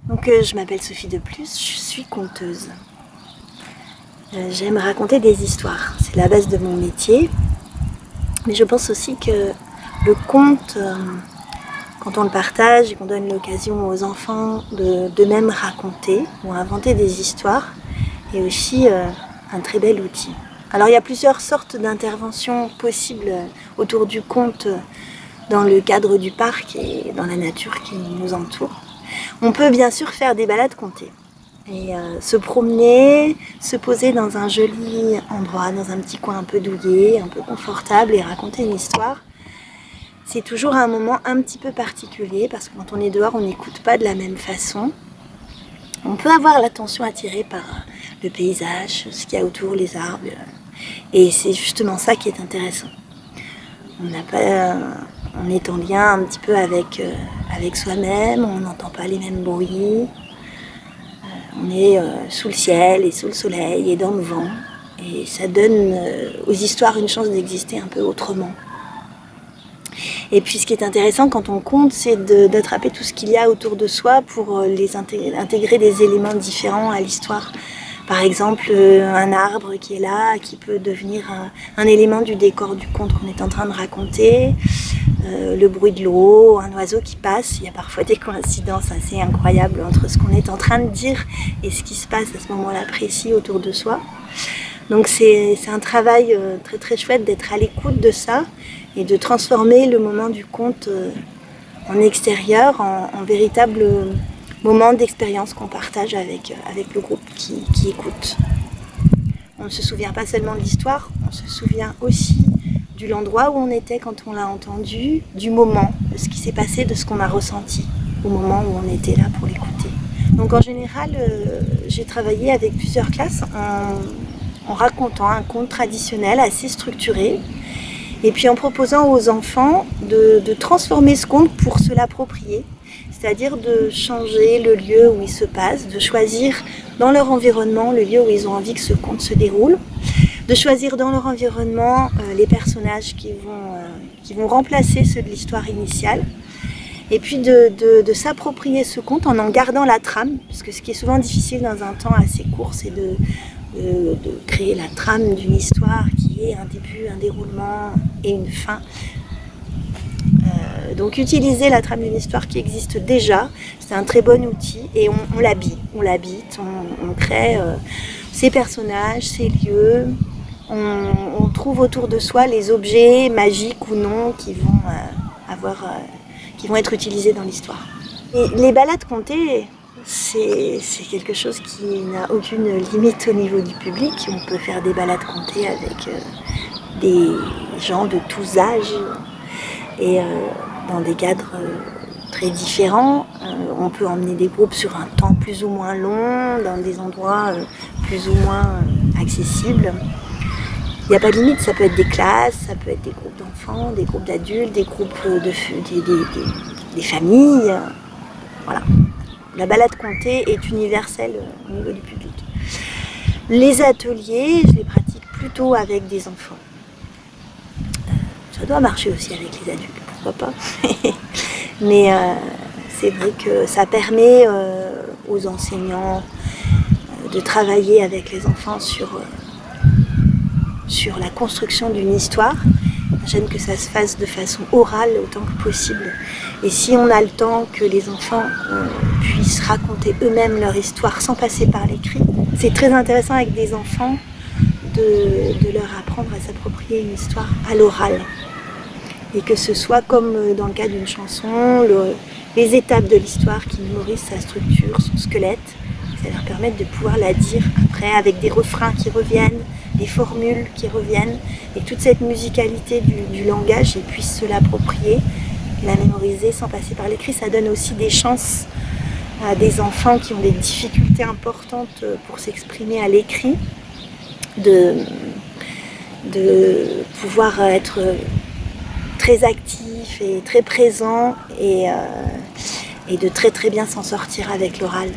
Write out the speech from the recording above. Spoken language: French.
Je m'appelle Sophie Deplus, je suis conteuse. J'aime raconter des histoires, c'est la base de mon métier. Mais je pense aussi que le conte, quand on le partage et qu'on donne l'occasion aux enfants de même raconter ou inventer des histoires, est aussi un très bel outil. Alors il y a plusieurs sortes d'interventions possibles autour du conte dans le cadre du parc et dans la nature qui nous entoure. On peut bien sûr faire des balades contées et se promener, se poser dans un joli endroit, dans un petit coin un peu douillet, un peu confortable et raconter une histoire. C'est toujours un moment un petit peu particulier parce que quand on est dehors, on n'écoute pas de la même façon. On peut avoir l'attention attirée par le paysage, ce qu'il y a autour, les arbres. Et c'est justement ça qui est intéressant. On est en lien un petit peu avec soi-même, on n'entend pas les mêmes bruits. On est sous le ciel et sous le soleil et dans le vent. Et ça donne aux histoires une chance d'exister un peu autrement. Et puis ce qui est intéressant quand on conte, c'est d'attraper tout ce qu'il y a autour de soi pour intégrer des éléments différents à l'histoire. Par exemple, un arbre qui est là, qui peut devenir un élément du décor du conte qu'on est en train de raconter. Le bruit de l'eau, un oiseau qui passe. Il y a parfois des coïncidences assez incroyables entre ce qu'on est en train de dire et ce qui se passe à ce moment-là précis autour de soi. Donc c'est un travail très très chouette d'être à l'écoute de ça et de transformer le moment du conte en extérieur, en véritable moment d'expérience qu'on partage avec le groupe qui écoute. On ne se souvient pas seulement de l'histoire, on se souvient aussi de l'endroit où on était quand on l'a entendu, du moment, de ce qui s'est passé, de ce qu'on a ressenti au moment où on était là pour l'écouter. Donc en général, j'ai travaillé avec plusieurs classes en racontant un conte traditionnel assez structuré et puis en proposant aux enfants de transformer ce conte pour se l'approprier, c'est-à-dire de changer le lieu où il se passe, de choisir dans leur environnement le lieu où ils ont envie que ce conte se déroule, de choisir dans leur environnement les personnages qui vont remplacer ceux de l'histoire initiale, et puis de s'approprier ce conte en gardant la trame, parce que ce qui est souvent difficile dans un temps assez court, c'est de créer la trame d'une histoire qui est un début, un déroulement et une fin. Donc utiliser la trame d'une histoire qui existe déjà, c'est un très bon outil et on l'habite, on crée ces personnages, ces lieux, on trouve autour de soi les objets magiques ou non qui vont être utilisés dans l'histoire. Et les balades contées, c'est quelque chose qui n'a aucune limite au niveau du public. On peut faire des balades contées avec des gens de tous âges et dans des cadres très différents. On peut emmener des groupes sur un temps plus ou moins long, dans des endroits plus ou moins accessibles. Il n'y a pas de limite, ça peut être des classes, ça peut être des groupes d'enfants, des groupes d'adultes, des groupes des familles. Voilà. La balade contée est universelle au niveau du public. Les ateliers, je les pratique plutôt avec des enfants. Ça doit marcher aussi avec les adultes, pourquoi pas. Mais c'est vrai que ça permet aux enseignants de travailler avec les enfants sur la construction d'une histoire. J'aime que ça se fasse de façon orale autant que possible. Et si on a le temps que les enfants puissent raconter eux-mêmes leur histoire sans passer par l'écrit, c'est très intéressant avec des enfants de leur apprendre à s'approprier une histoire à l'oral. Et que ce soit comme dans le cas d'une chanson, les étapes de l'histoire qui mémorisent sa structure, son squelette. Ça leur permet de pouvoir la dire après avec des refrains qui reviennent, des formules qui reviennent, et toute cette musicalité du langage, ils puissent se l'approprier, la mémoriser sans passer par l'écrit. Ça donne aussi des chances à des enfants qui ont des difficultés importantes pour s'exprimer à l'écrit, de pouvoir être très actifs et très présents et de très très bien s'en sortir avec l'oral.